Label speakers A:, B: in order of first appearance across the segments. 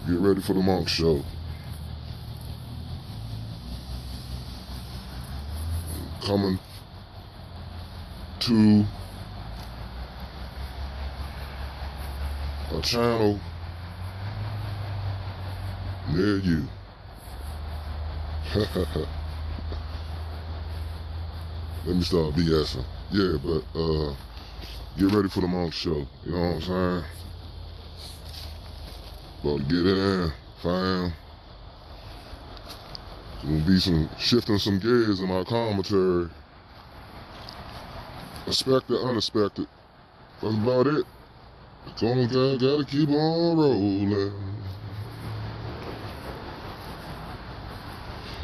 A: Get ready for the Monk Show. Coming to a channel near you. Let me start BSing. Yeah, but get ready for the Monk Show. You know what I'm saying? About to get in, fam. There's gonna be some shifting some gears in my commentary. Expected, unexpected. That's about it. Gotta keep on rolling.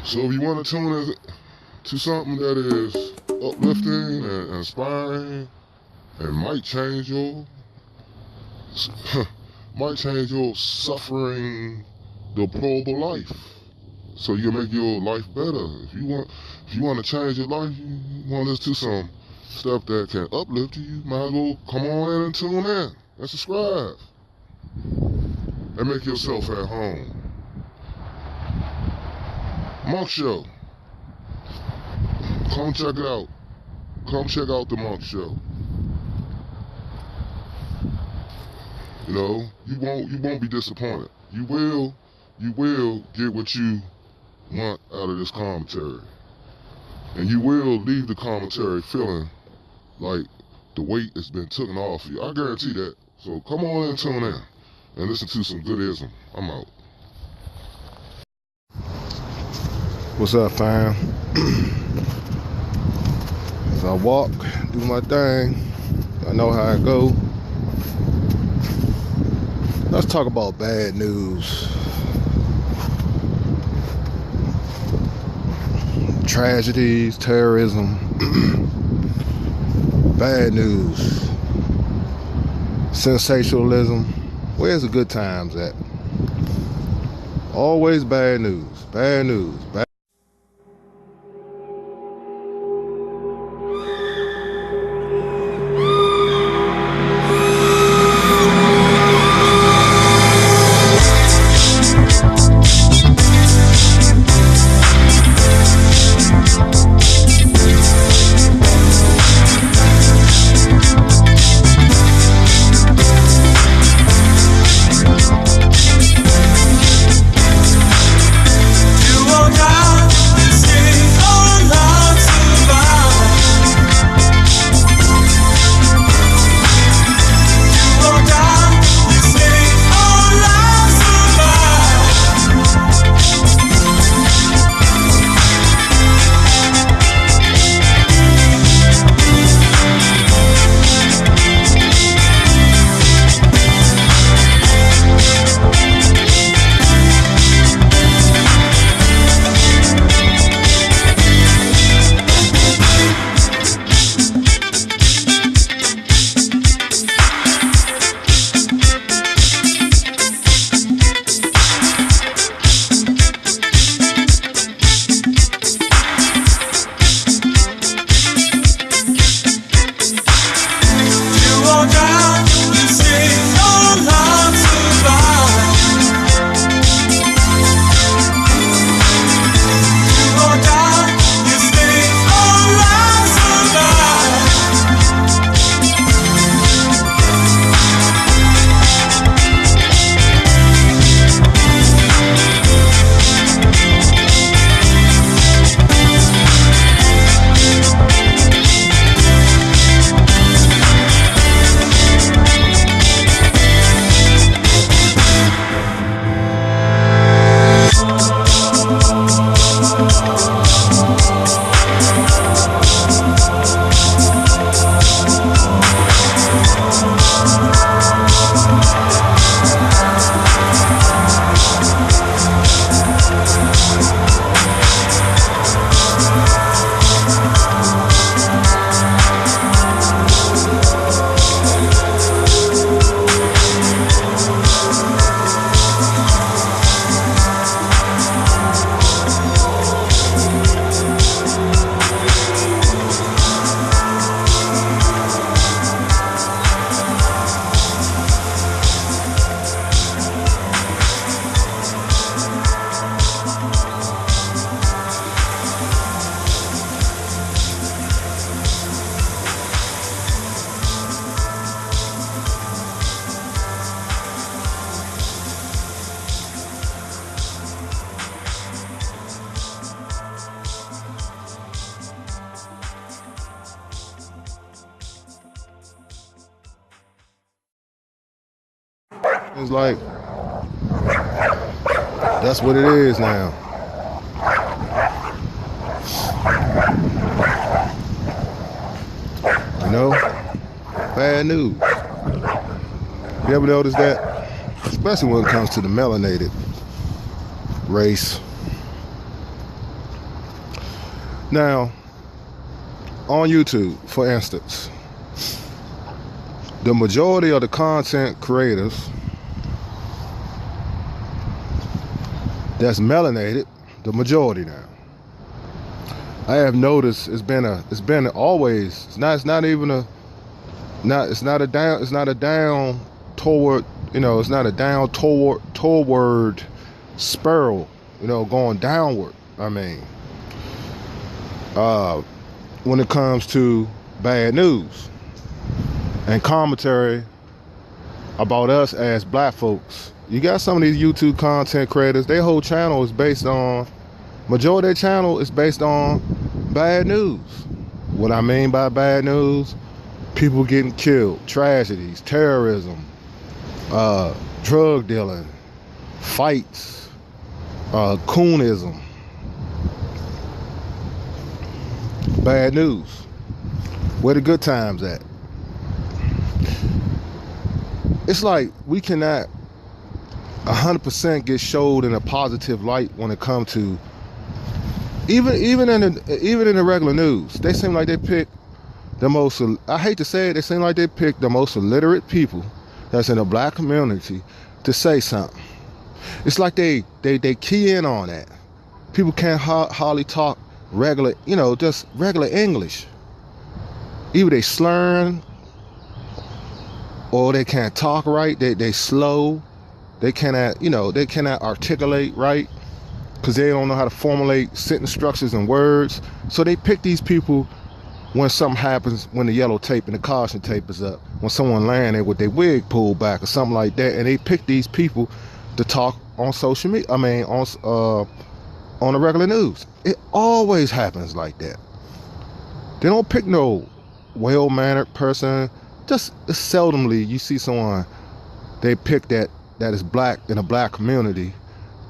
A: So if you want to tune in to something that is uplifting and inspiring and might change your suffering, deplorable life, so you make your life better. If you want to change your life, you want to listen to some stuff that can uplift you, you might as well come on in and tune in and subscribe and make yourself at home. Monk Show. Come check it out. Come check out the Monk Show. You know, you won't be disappointed. You will get what you want out of this commentary. And you will leave the commentary feeling like the weight has been taken off you. I guarantee that. So come on and tune in and listen to some goodism. I'm out. What's up, fam? As I walk, do my thing, I know how it go. Let's talk about bad news. Tragedies, terrorism, bad news, sensationalism. Where's the good times at? Always bad news, bad news, bad.
B: You won't die. It's like, that's what it is now. You know? Bad news. You ever notice that? Especially when it comes to the melanated race. Now, on YouTube, for instance, the majority of the content creators that's melanated, the majority now, I have noticed it's been always, it's not a down toward, it's not a down toward spiral, going downward. I mean, when it comes to bad news and commentary about us as black folks, you got some of these YouTube content creators, their whole channel is based on, majority of their channel is based on bad news. What I mean by bad news, people getting killed, tragedies, terrorism, drug dealing, fights, coonism. Bad news. Where the good times at? It's like we cannot 100% get showed in a positive light when it comes to even in the regular news. They seem like they pick the most, I hate to say it, they seem like they pick the most illiterate people that's in the black community to say something. It's like they key in on that. People can't hardly talk regular, just regular English. Either they slurring or they can't talk right. They slow. They cannot articulate right because they don't know how to formulate sentence structures and words. So they pick these people when something happens, when the yellow tape and the caution tape is up, when someone laying there with their wig pulled back or something like that, and they pick these people to talk on social media. I mean, on the regular news. It always happens like that. They don't pick no well-mannered person. Just seldomly you see someone they pick that is black in a black community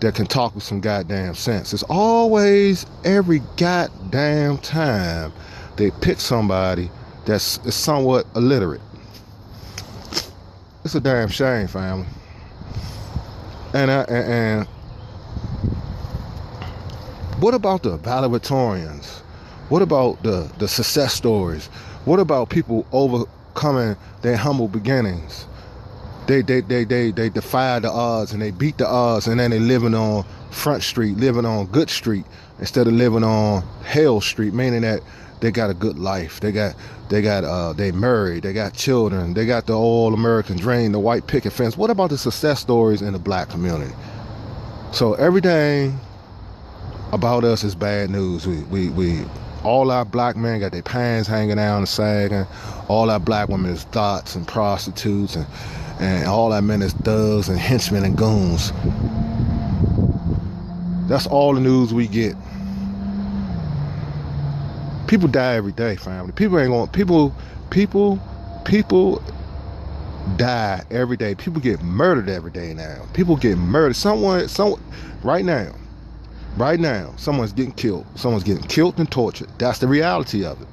B: that can talk with some goddamn sense. It's always, every goddamn time they pick somebody that's somewhat illiterate. It's a damn shame, family. And what about the valedictorians? What about the success stories? What about people overcoming their humble beginnings? They defied the odds and they beat the odds, and then they living on Front Street, living on Good Street instead of living on Hell Street, meaning that they got a good life. They married, they got children, they got the all American dream, the white picket fence. What about the success stories in the black community? So everything about us is bad news. We all our black men got their pants hanging down and sagging. All our black women is thoughts and prostitutes, and all our men is thugs and henchmen and goons. That's all the news we get. People die every day, family. People die every day. People get murdered every day now. People get murdered. Right now, someone's getting killed. Someone's getting killed and tortured. That's the reality of it.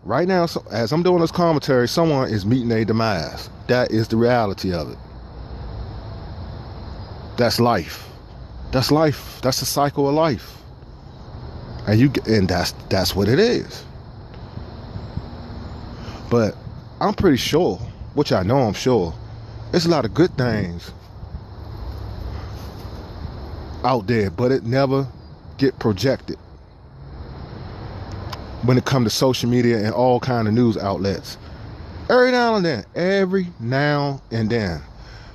B: Right now, as I'm doing this commentary, someone is meeting their demise. That is the reality of it. That's life. That's life. That's the cycle of life. And that's what it is. But I'm pretty sure, which I know I'm sure, there's a lot of good things out there, but it never get projected when it comes to social media and all kind of news outlets. Every now and then.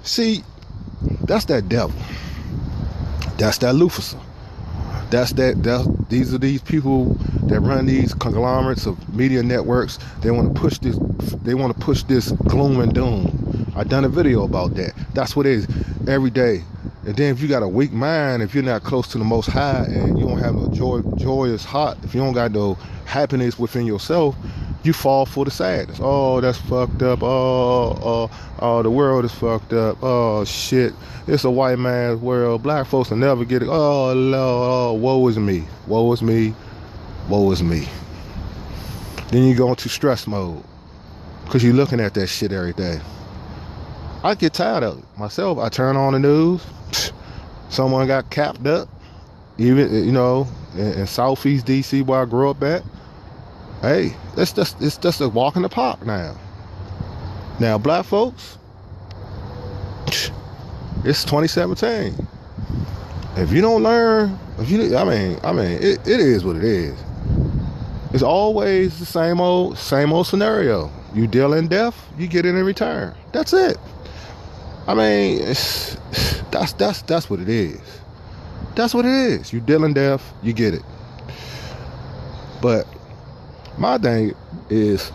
B: See, that's that devil. That's that Lucifer. These are these people that run these conglomerates of media networks. They want to push this gloom and doom. I done a video about that. That's what it is every day. And then if you got a weak mind, if you're not close to the Most High, and you don't have no joyous heart, if you don't got no happiness within yourself, you fall for the sadness. Oh, that's fucked up. Oh, the world is fucked up. Oh, shit. It's a white man's world. Black folks will never get it. Oh, Lord, oh, woe is me. Woe is me. Woe is me. Then you go into stress mode because you're looking at that shit every day. I get tired of it myself. I turn on the news. Someone got capped up. Even, in Southeast DC where I grew up at. Hey, it's just a walk in the park now. Now, black folks, it's 2017. If you don't learn, it is what it is. It's always the same old scenario. You deal in death, you get it in return. That's it. That's what it is. That's what it is. You deal in death, you get it. But my thing is,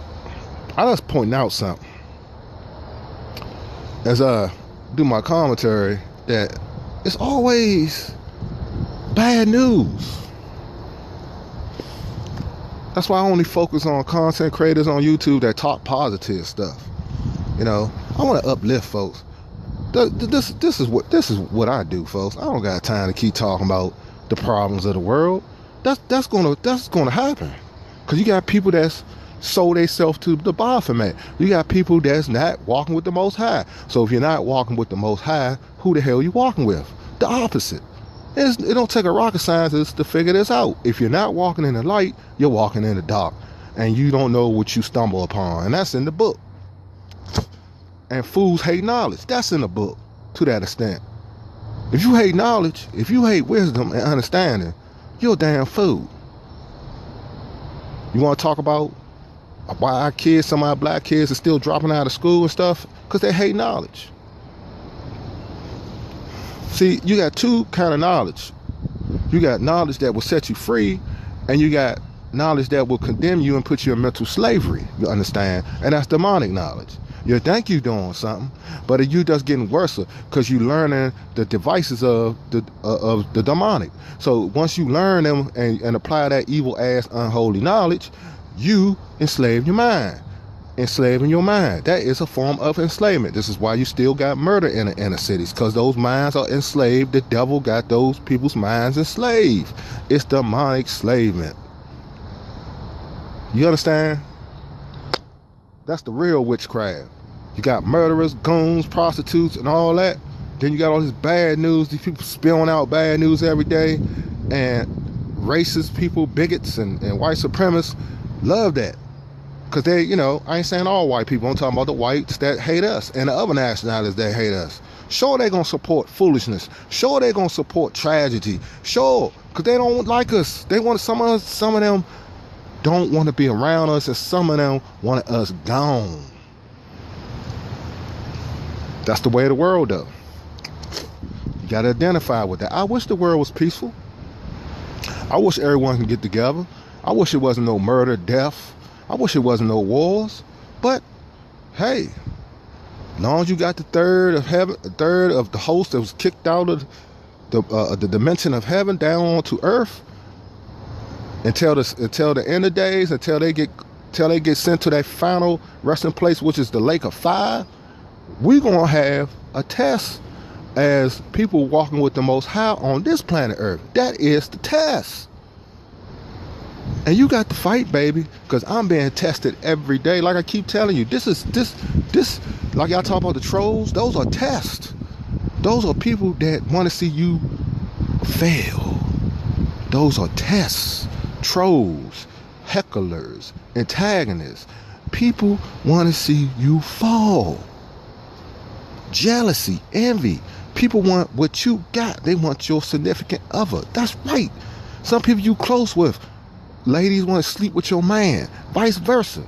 B: I was pointing out something as I do my commentary, that it's always bad news. That's why I only focus on content creators on YouTube that talk positive stuff. I want to uplift folks. This is what I do, folks. I don't got time to keep talking about the problems of the world. That's gonna happen. Because you got people that's sold themselves to the Baphomet. You got people that's not walking with the Most High. So if you're not walking with the Most High, who the hell are you walking with? The opposite. It don't take a rocket scientist to figure this out. If you're not walking in the light, you're walking in the dark. And you don't know what you stumble upon. And that's in the book. And fools hate knowledge. That's in the book to that extent. If you hate knowledge, if you hate wisdom and understanding, you're a damn fool. You want to talk about why our kids, some of our black kids are still dropping out of school and stuff? Because they hate knowledge. See, you got two kind of knowledge. You got knowledge that will set you free, and you got knowledge that will condemn you and put you in mental slavery, you understand? And that's demonic knowledge. You think you're doing something, but you just getting worse because you learning the devices of the demonic. So once you learn them and apply that evil ass unholy knowledge, you enslave your mind. Enslaving your mind. That is a form of enslavement. This is why you still got murder in the inner cities, because those minds are enslaved. The devil got those people's minds enslaved. It's demonic enslavement. You understand? That's the real witchcraft. You got murderers, goons, prostitutes, and all that. Then you got all this bad news. These people spilling out bad news every day. And racist people, bigots, and white supremacists love that. Because they, I ain't saying all white people. I'm talking about the whites that hate us and the other nationalities that hate us. Sure, they're going to support foolishness. Sure, they're going to support tragedy. Sure, because they don't like us. They want some of them don't want to be around us, and some of them want us gone. That's the way of the world, though. You got to identify with that. I wish the world was peaceful. I wish everyone could get together. I wish it wasn't no murder, death. I wish it wasn't no wars. But, hey, as long as you got the third of heaven, a third of the host that was kicked out of the dimension of heaven down onto earth, until the end of days, until they get sent to that final resting place, which is the lake of fire, we're gonna have a test as people walking with the Most High on this planet Earth. That is the test. And you got to fight, baby, because I'm being tested every day. Like I keep telling you, this like y'all talk about the trolls, those are tests. Those are people that want to see you fail. Those are tests. Trolls, hecklers, antagonists. People want to see you fall. Jealousy, envy. People want what you got. They want your significant other. That's right. Some people you close with. Ladies want to sleep with your man. Vice versa.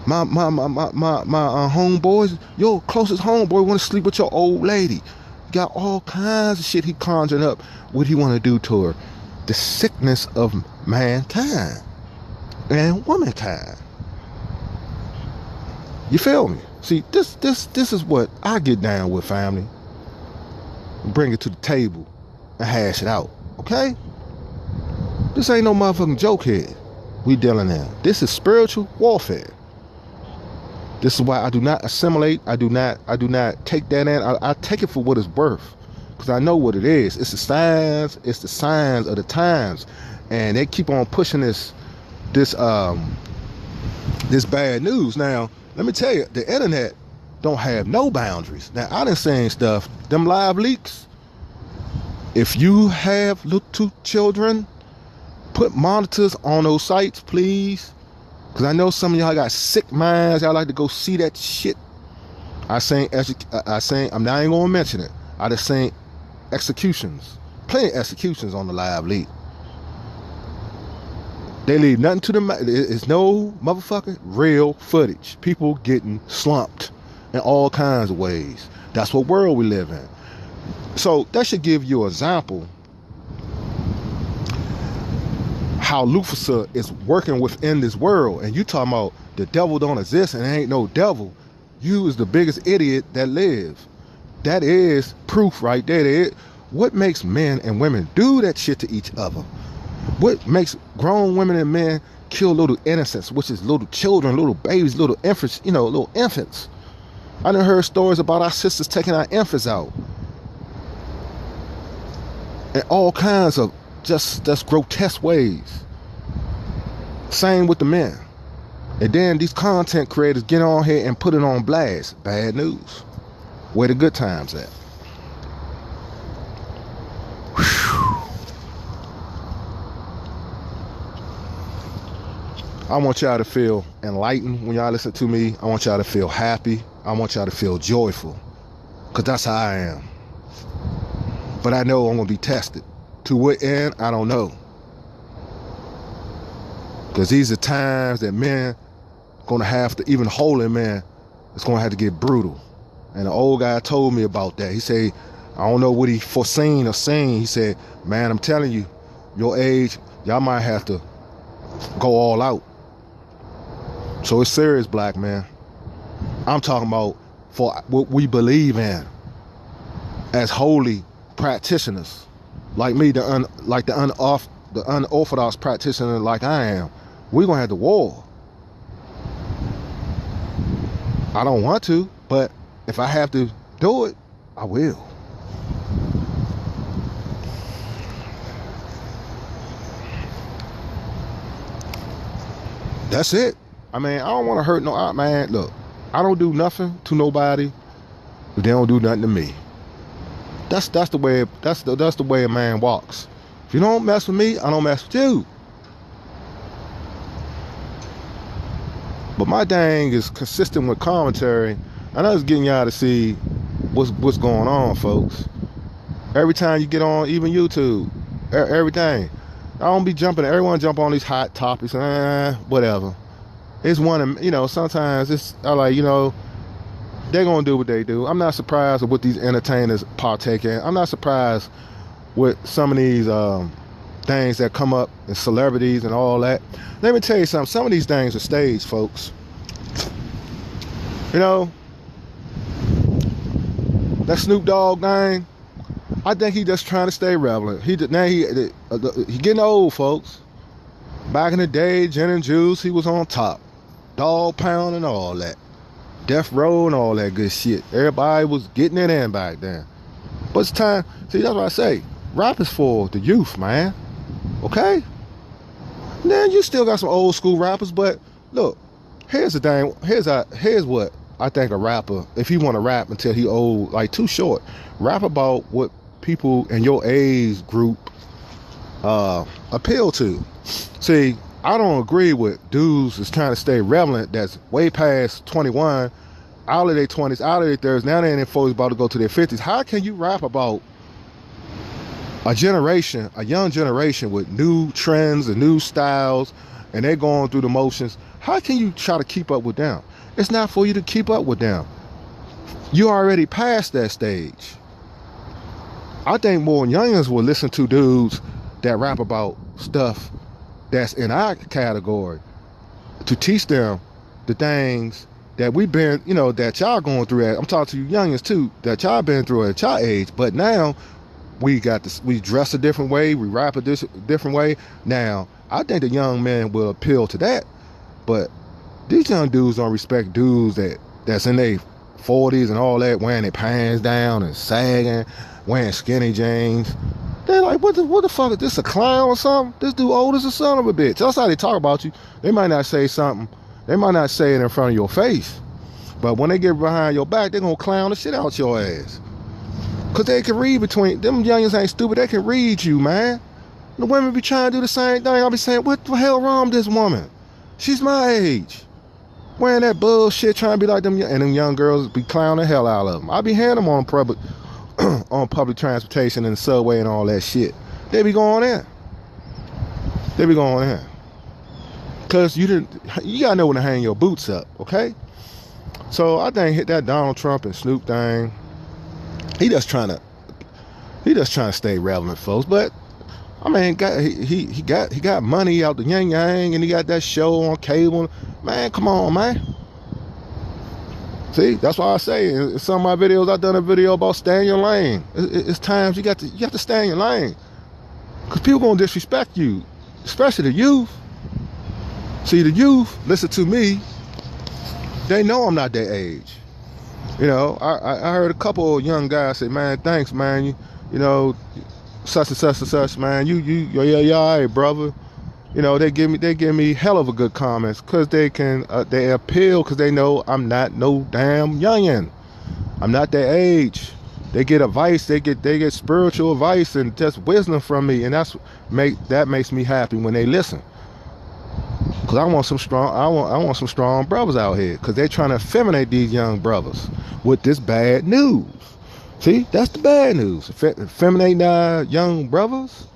B: My homeboys, your closest homeboy want to sleep with your old lady. Got all kinds of shit he conjuring up. What he want to do to her? The sickness of mankind and womankind. You feel me? See, this is what I get down with, family. Bring it to the table and hash it out, okay? This ain't no motherfucking joke here. we dealing in. This is spiritual warfare. This is why I do not assimilate. I do not take that in. I take it for what it's worth, because I know what it is. It's the signs. It's the signs of the times, and they keep on pushing this bad news. Now, let me tell you, the internet don't have no boundaries. Now, I done seen stuff. Them live leaks. If you have little children, put monitors on those sites, please. Because I know some of y'all got sick minds. Y'all like to go see that shit. I'm not even going to mention it. I just seen executions. Plenty of executions on the live leak. They leave nothing to the... It's no motherfucking real footage. People getting slumped in all kinds of ways. That's what world we live in. So that should give you an example how Lucifer is working within this world. And you talking about the devil don't exist and there ain't no devil. You is the biggest idiot that lives. That is proof right there. What makes men and women do that shit to each other? What makes grown women and men kill little innocents, which is little children, little babies, little infants, little infants? I done heard stories about our sisters taking our infants out. In all kinds of just grotesque ways. Same with the men. And then these content creators get on here and put it on blast. Bad news. Where the good times at? Whew. I want y'all to feel enlightened when y'all listen to me. I want y'all to feel happy. I want y'all to feel joyful. Because that's how I am. But I know I'm going to be tested. To what end? I don't know. Because these are times that men going to have to, even holy men, it's going to have to get brutal. And the old guy told me about that. He said, I don't know what he foreseen or seen. He said, man, I'm telling you, your age, y'all might have to go all out. So it's serious, black man. I'm talking about for what we believe in as holy practitioners. Like me, the unorthodox practitioner like I am. We're going to have to war. I don't want to, but if I have to do it, I will. That's it. I mean, I don't want to hurt no... Man, look, I don't do nothing to nobody, but they don't do nothing to me. That's the way a man walks. If you don't mess with me, I don't mess with you. But my thing is consistent with commentary. And I was getting y'all to see what's going on, folks. Every time you get on, even YouTube, everything. I don't be jumping. Everyone jump on these hot topics. Whatever. It's one, sometimes it's like, they're going to do what they do. I'm not surprised with what these entertainers partake in. I'm not surprised with some of these things that come up, and celebrities and all that. Let me tell you something. Some of these things are staged, folks. That Snoop Dogg thing, I think he just trying to stay relevant. He getting old, folks. Back in the day, gin and juice, he was on top. Dog pound and all that. Death Row and all that good shit. Everybody was getting it in back then. But it's time. See, that's what I say. Rap is for the youth, man. Okay? Then you still got some old school rappers, but look, here's the thing. Here's what I think a rapper, if he want to rap until he old, like too short, rap about what people in your age group appeal to. See, I don't agree with dudes that's trying to stay relevant that's way past 21, out of their 20s, out of their 30s, now they're in folks about to go to their 50s. How can you rap about a generation, a young generation with new trends and new styles, and they're going through the motions? How can you try to keep up with them? It's not for you to keep up with them. You already past that stage. I think more youngins will listen to dudes that rap about stuff that's in our category to teach them the things that we've been, that y'all going through. I'm talking to you youngins too, that y'all been through at y'all age. But now we got this, we dress a different way, we rap a different way. Now I think the young men will appeal to that. But these young dudes don't respect dudes that's in their 40s and all that, wearing their pants down and sagging, wearing skinny jeans. They're like, what the fuck, is this a clown or something? This dude old as a son of a bitch. That's how they talk about you. They might not say something. They might not say it in front of your face. But when they get behind your back, they're going to clown the shit out your ass. Because they can read between, them youngins ain't stupid, they can read you, man. The women be trying to do the same thing. I'll be saying, what the hell wrong with this woman? She's my age. Wearing that bullshit, trying to be like them, and them young girls be clowning the hell out of them. I be hearing them on public transportation and the subway and all that shit. They be going in. They be going in. Cause you gotta know when to hang your boots up, okay? So I think hit that Donald Trump and Snoop thing. He just trying to stay relevant, folks. But I mean, he got money out the yang yang, and he got that show on cable. Man, come on, man. See, that's why I say in some of my videos, I've done a video about stay in your lane. It's times you got to stay in your lane, cause people gonna disrespect you, especially the youth. See, the youth listen to me. They know I'm not their age. You know, I heard a couple of young guys say, "Man, thanks, man. You know, such and such and such, man. Yeah, all right, brother." You know, they give me hell of a good comments, cause they appeal, cause they know I'm not no damn youngin'. I'm not their age. They get advice, they get spiritual advice and just wisdom from me, and that makes me happy when they listen. Cause I want some strong brothers out here, cause they're trying to effeminate these young brothers with this bad news. See, that's the bad news. Effeminating our young brothers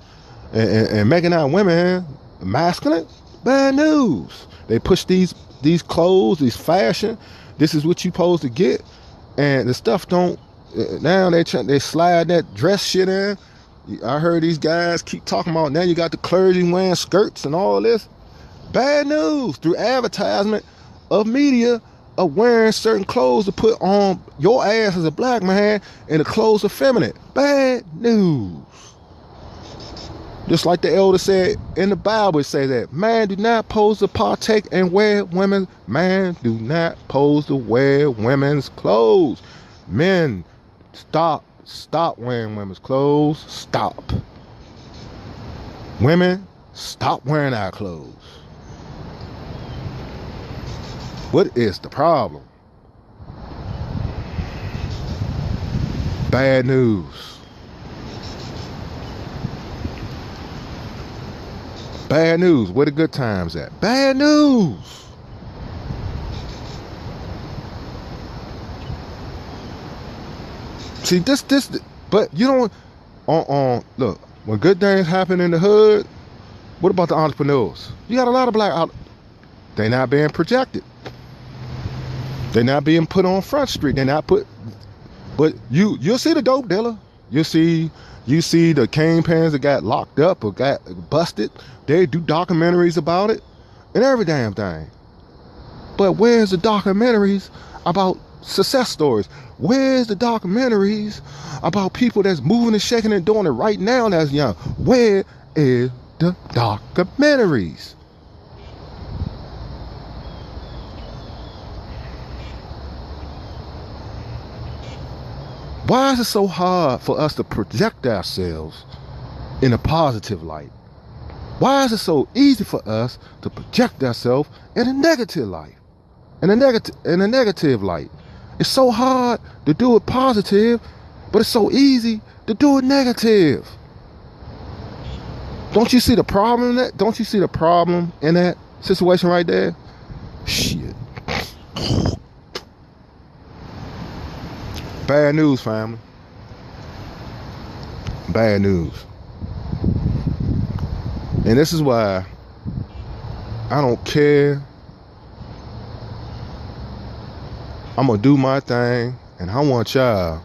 B: and making our women masculine. Bad news. They push these clothes, these fashion. This is what you supposed to get, and the stuff don't. Now they slide that dress shit in. I heard these guys keep talking about now you got the clergy wearing skirts and all this. Bad news through advertisement of media of wearing certain clothes to put on your ass as a black man, and the clothes are feminine. Bad news. Just like the elder said in the Bible, it says that man do not pose to partake and wear women. Man do not pose to wear women's clothes. Men, stop wearing women's clothes. Stop. Women, stop wearing our clothes. What is the problem? Bad news. Bad news. Where the good times at? Bad news. See, this, but you don't, look, when good things happen in the hood, what about the entrepreneurs? You got a lot of black, they're not being projected. They're not being put on Front Street. They're not put, but you'll see the dope dealer. You see the kingpins that got locked up or got busted. They do documentaries about it and every damn thing. But where's the documentaries about success stories? Where's the documentaries about people that's moving and shaking and doing it right now that's young? Where is the documentaries? Why is it so hard for us to project ourselves in a positive light? Why is it so easy for us to project ourselves in a negative light? In a negative light. It's so hard to do it positive, but it's so easy to do it negative. Don't you see the problem in that? Don't you see the problem in that situation right there? Shit. Bad news, family. Bad news. And this is why I don't care. I'm going to do my thing, and I want y'all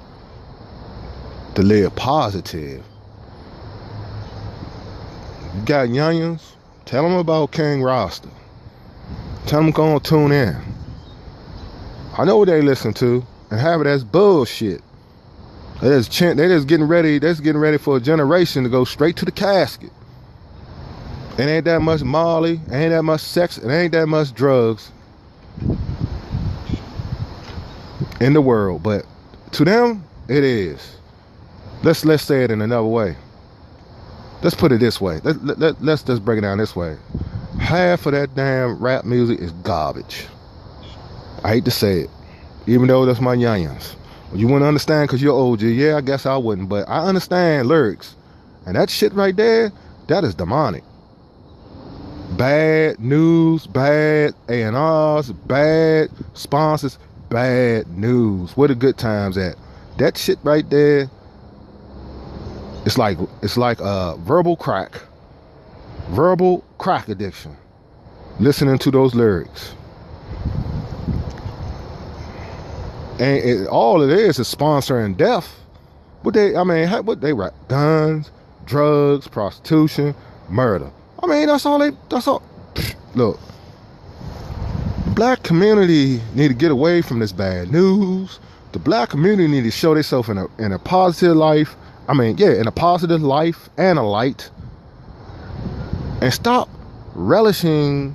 B: to live positive. You got youngins, tell them about King Rasta. Tell them go and tune in. I know what they listen to, and have it as bullshit. They just getting ready for a generation to go straight to the casket. It ain't that much Molly, ain't that much sex, it ain't that much drugs in the world, but to them, it is. Let's say it in another way. Let's put it this way. Let's just break it down this way. Half of that damn rap music is garbage. I hate to say it, even though that's my youngins. You wouldn't understand because you're older. Yeah, I guess I wouldn't, but I understand lyrics. And that shit right there, that is demonic. Bad news, bad A&Rs, bad sponsors, bad news. Where the good times at? That shit right there, it's like verbal crack addiction. Listening to those lyrics. And all it is sponsoring death. What they rap? Guns, drugs, prostitution, murder. I mean, that's all. Look, the black community need to get away from this bad news. The black community need to show themselves in a positive life. In a positive life and a light. And stop relishing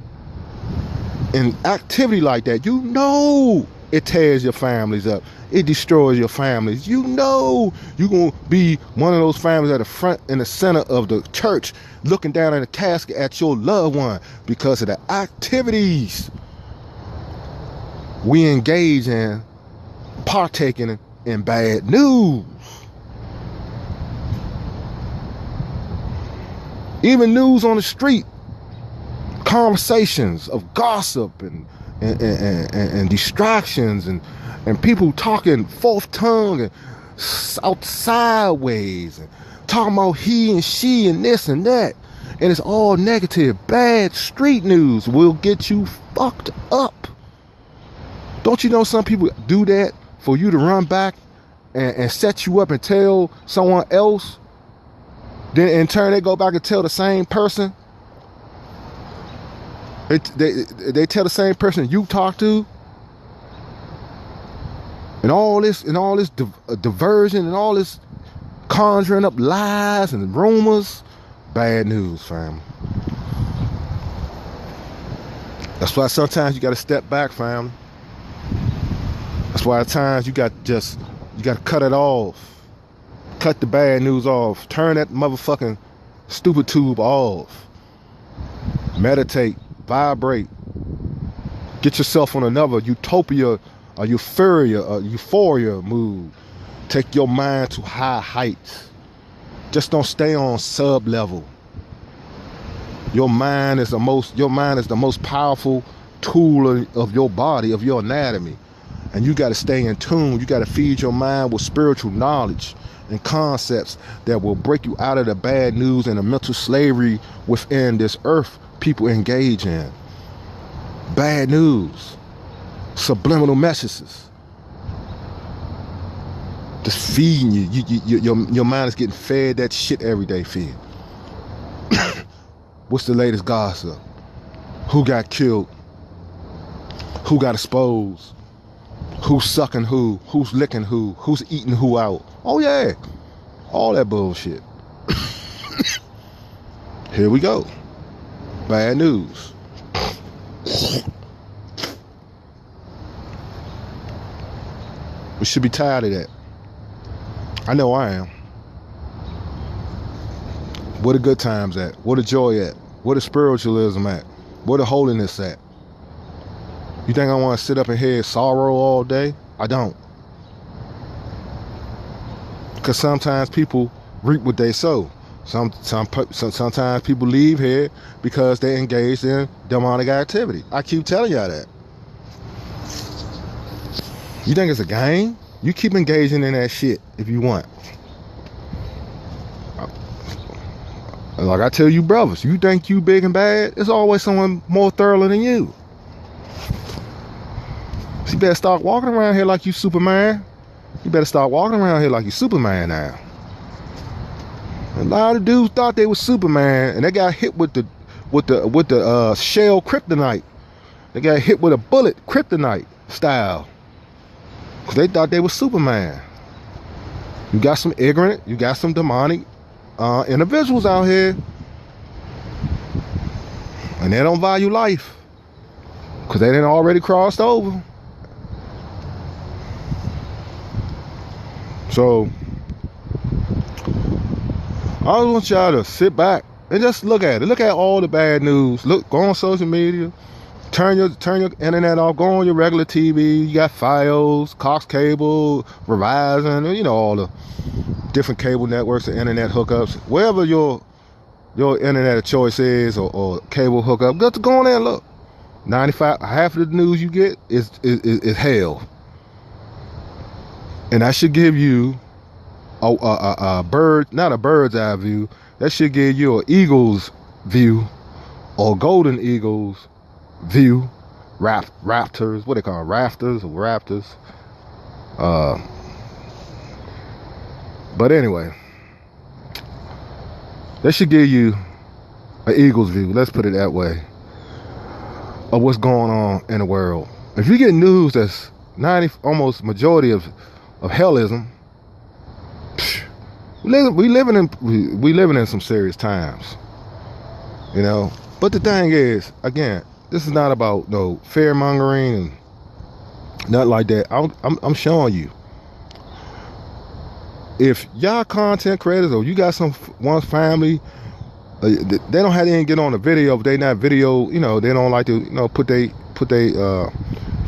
B: in activity like that. You know it tears your families up. It destroys your families. You know you're going to be one of those families at the front in the center of the church looking down in the casket at your loved one because of the activities we engage in, partaking in bad news. Even news on the street, conversations of gossip and distractions and people talking fourth tongue and out sideways and talking about he and she and this and that, and it's all negative. Bad street news will get you fucked up. Don't you know some people do that for you to run back and set you up and tell someone else? Then in turn they go back and tell the same person. They tell the same person you talk to. And all this diversion and all this conjuring up lies and rumors. Bad news, fam. That's why sometimes you gotta step back, fam. That's why at times you gotta cut it off. Cut the bad news off. Turn that motherfucking stupid tube off. Meditate. Vibrate. Get yourself on another utopia, a euphoria mood. Take your mind to high heights. Just don't stay on sub level. Your mind is the most powerful tool of your body, of your anatomy. And you got to stay in tune. You got to feed your mind with spiritual knowledge and concepts that will break you out of the bad news and the mental slavery within this earth people engage in. Bad news, subliminal messages, just feeding you. Your mind is getting fed that shit every day. Feed. What's the latest gossip? Who got killed? Who got exposed? Who's sucking who? Who's licking who? Who's eating who out? Oh yeah, all that bullshit. Here we go. Bad news. We should be tired of that. I know I am. Where the good times at? Where the joy at? Where the spiritualism at? Where the holiness at? You think I want to sit up and hear sorrow all day? I don't. Because sometimes people reap what they sow. Sometimes people leave here because they engaged in demonic activity. I keep telling y'all that. You think it's a game? You keep engaging in that shit if you want. Like I tell you brothers, you think you big and bad, there's always someone more thorough than you. So you better start walking around here like you Superman. You better start walking around here like you Superman now. A lot of dudes thought they was Superman, and they got hit with the shell kryptonite. They got hit with a bullet kryptonite style, because they thought they was Superman. You got some ignorant, you got some demonic individuals out here And they don't value life because they didn't already crossed over. So I want y'all to sit back and just look at it. Look at all the bad news. Look, go on social media. Turn your internet off. Go on your regular TV. You got Fios, Cox Cable, Verizon, you know, all the different cable networks and internet hookups. Wherever your internet of choice is or cable hookup, go on there and look. 95, half of the news you get is hell. And that should give you a bird, not a bird's eye view. That should give you an eagle's view or golden eagle's view. Raptors, what they call them? Raptors. But anyway, that should give you an eagle's view, let's put it that way, of what's going on in the world. If you get news that's 90, almost majority of hellism, we living in some serious times, you know. But the thing is, again, this is not about no fear mongering and nothing like that. I'm showing you, if y'all content creators or you got one's family, they don't have to even get on the video if they not video, you know, they don't like to, you know, put they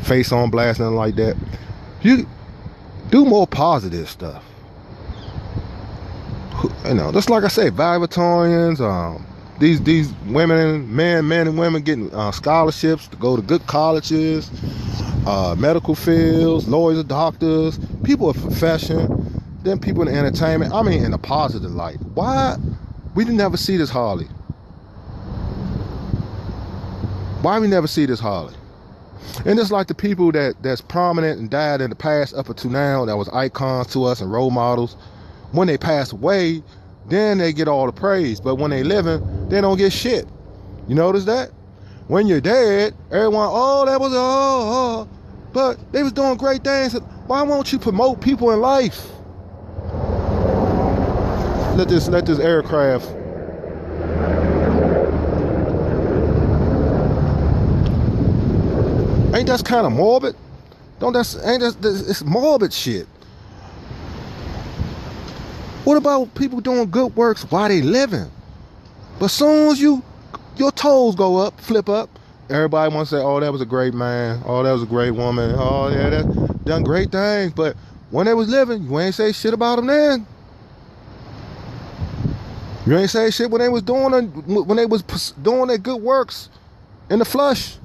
B: face on blast, nothing like that. You do more positive stuff. You know, just like I say, valedictorians, these women, men and women getting scholarships to go to good colleges, medical fields, lawyers, doctors, people of profession, then people in entertainment. I mean, in a positive light. Why we didn't never see this Harley? Why we never see this Harley? And it's like the people that's prominent and died in the past up until now, that was icons to us and role models. When they pass away, then they get all the praise. But when they living, they don't get shit. You notice that? When you're dead, everyone, oh, that was but they was doing great things. Why won't you promote people in life? Let this aircraft. Ain't that kind of morbid? It's morbid shit. What about people doing good works while they living? But as soon as your toes go up, flip up, everybody wants to say, oh, that was a great man. Oh, that was a great woman. Oh, yeah, that done great things. But when they was living, you ain't say shit about them then. You ain't say shit when they was doing their good works in the flesh.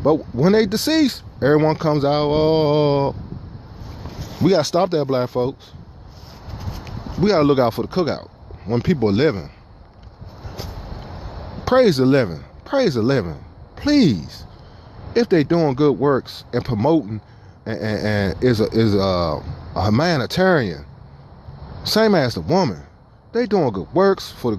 B: But when they deceased, everyone comes out, oh, we gotta stop that, black folks. We gotta look out for the cookout when people are living. Praise the living. Praise the living. Please. If they doing good works and promoting and is a humanitarian, same as the woman, they doing good works for the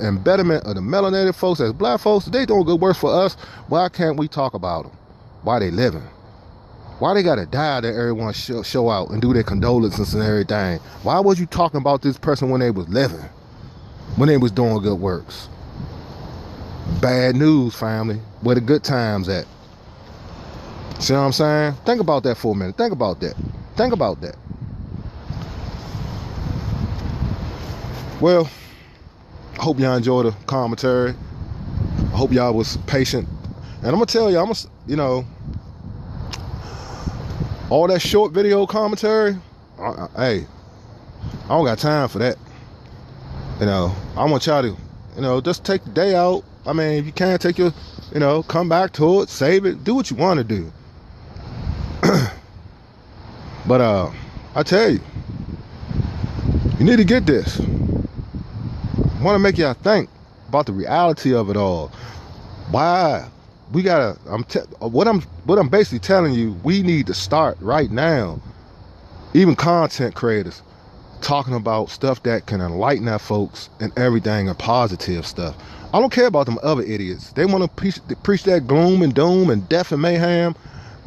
B: embetterment of the melanated folks as black folks. They doing good works for us. Why can't we talk about them? Why they living? Why they gotta die that everyone show out and do their condolences and everything? Why was you talking about this person when they was living? When they was doing good works? Bad news, family. Where the good times at? See what I'm saying? Think about that for a minute. Think about that. Think about that. Well, I hope y'all enjoyed the commentary. I hope y'all was patient. And I'm gonna tell you, you know, all that short video commentary, hey, I don't got time for that. You know, I want y'all to, you know, just take the day out. I mean, if you can't take your, you know, come back to it, save it, do what you want to do. But I tell you, you need to get this. I want to make y'all think about the reality of it all. Why we gotta? What I'm basically telling you, we need to start right now. Even content creators talking about stuff that can enlighten our folks and everything and positive stuff. I don't care about them other idiots. They want to preach that gloom and doom and death and mayhem.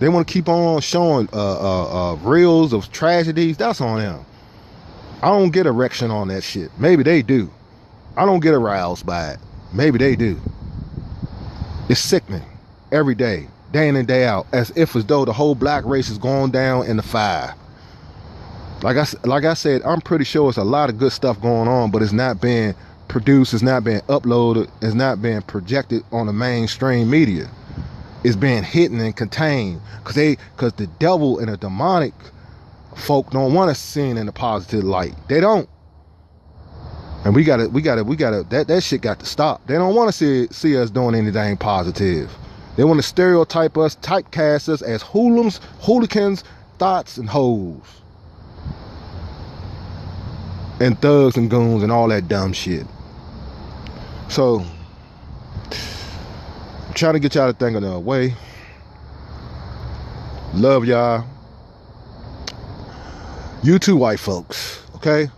B: They want to keep on showing reels of tragedies. That's on them. I don't get erection on that shit. Maybe they do. I don't get aroused by it. Maybe they do. It's sickening every day in and day out, as though the whole black race is going down in the fire. Like I said, I'm pretty sure it's a lot of good stuff going on, but it's not being produced, it's not being uploaded, it's not being projected on the mainstream media. It's being hidden and contained because the devil and the demonic folk don't want us seen in a positive light. They don't. And we gotta that shit got to stop. They don't want to see us doing anything positive. They want to stereotype us, typecast us as hooligans, thoughts, and hoes. And thugs and goons and all that dumb shit. So, I'm trying to get y'all to think of another way. Love y'all. You too, white folks. Okay?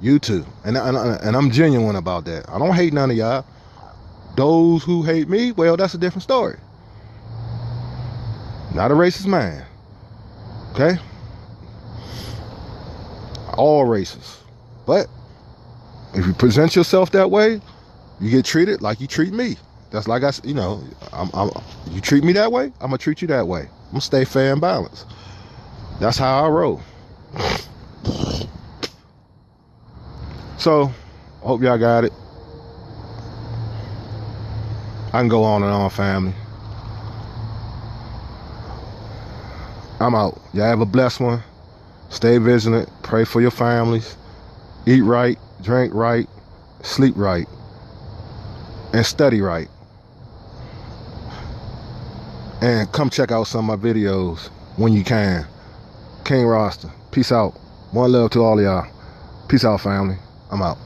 B: You too. And I'm genuine about that. I don't hate none of y'all. Those who hate me, well, that's a different story. Not a racist man. Okay? All races. But if you present yourself that way, you get treated like you treat me. That's like you treat me that way, I'm gonna treat you that way. I'm gonna stay fair and balanced. That's how I roll. So, hope y'all got it. I can go on and on, family. I'm out. Y'all have a blessed one. Stay vigilant. Pray for your families. Eat right, drink right, sleep right, and study right. And come check out some of my videos when you can. King Roster. Peace out. One love to all of y'all. Peace out, family. I'm out.